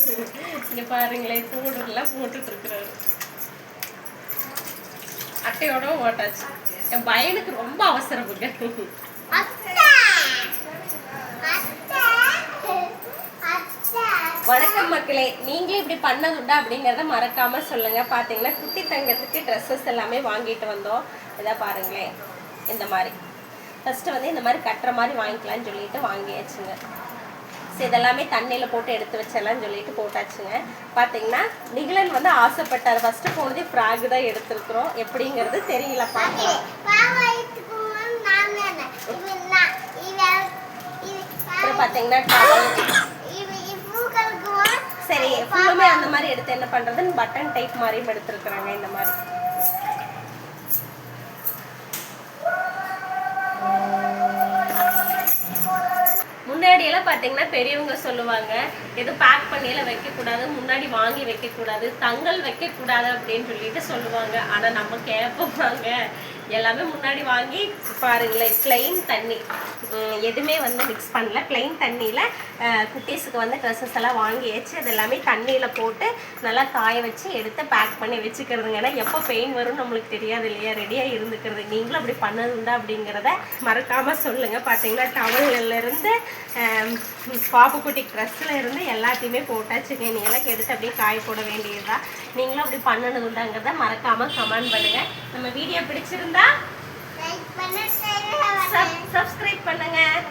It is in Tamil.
இங்கே பாருங்களேன், பவுடர்லாம் போட்டுட்ருக்குறாரு. அட்டையோட ஓட்டாச்சு. என் பையனுக்கு ரொம்ப அவசரமுங்க. வணக்கம் மக்களே, நீங்களே இப்படி பண்ணதுண்டா அப்படிங்கிறத மறக்காம சொல்லுங்க. பார்த்தீங்கன்னா குட்டி தங்கத்துக்கு ட்ரெஸ்ஸஸ் எல்லாமே வாங்கிட்டு வந்தோம். இதை பாருங்களேன், இந்த மாதிரி ஃபஸ்ட்டு வந்து இந்த மாதிரி கட்டுற மாதிரி வாங்கிக்கலான்னு சொல்லிட்டு வாங்கியாச்சுங்க. ஸோ இதெல்லாமே தண்ணியில் போட்டு எடுத்து வச்சிடலான்னு சொல்லிட்டு போட்டாச்சுங்க. பார்த்தீங்கன்னா நிகழன் வந்து ஆசைப்பட்டார். ஃபஸ்ட்டு போனதே ஃப்ராக் தான் எடுத்துருக்குறோம். எப்படிங்கிறது தெரியல. பார்க்கலாம். அப்புறம் பார்த்தீங்கன்னா சரி ஃபுல்லுமே அந்த மாதிரி எடுத்து என்ன பண்ணுறதுன்னு பட்டன் டைப் மாதிரியும் எடுத்துருக்குறாங்க. இந்த மாதிரி முன்னாடியெல்லாம் பார்த்தீங்கன்னா பெரியவங்க சொல்லுவாங்க, எதுவும் பேக் பண்ணியெல்லாம் வைக்கக்கூடாது, முன்னாடி வாங்கி வைக்கக்கூடாது, தங்கல் வைக்கக்கூடாது அப்படின்னு சொல்லிட்டு சொல்லுவாங்க. ஆனால் நம்ம கேட்போம்வாங்க, எல்லாமே முன்னாடி வாங்கி பாருங்களேன். பிளெயின் தண்ணி எதுவுமே வந்து மிக்ஸ் பண்ணல. பிளெயின் தண்ணியில் குட்டீஸுக்கு வந்து ட்ரெஸ்ஸஸ் எல்லாம் வாங்கியாச்சு. அது எல்லாமே தண்ணியில் போட்டு நல்லா காய வச்சு எடுத்து பேக் பண்ணி வச்சுக்கிறதுங்க. ஏன்னா எப்போ பெயின் வரும்னு நம்மளுக்கு தெரியாது இல்லையா, ரெடியாக இருந்துக்கிறது. நீங்களும் அப்படி பண்ணதுண்டா அப்படிங்கிறத மறக்காமல் சொல்லுங்கள். பார்த்தீங்கன்னா டவல்லேருந்து பாப்புக்குட்டி ட்ரெஸ்ஸில் இருந்து எல்லாத்தையுமே போட்டாச்சுங்க. நீ எல்லாம் எடுத்து அப்படியே காய போட வேண்டியதுதான். நீங்களும் அப்படி பண்ணணுண்டாங்கிறத மறக்காமல் கமெண்ட் பண்ணுங்கள். நம்ம வீடியோ பிடிச்சிருந்தா சப்ஸ்கிரைப் பண்ணுங்கள்.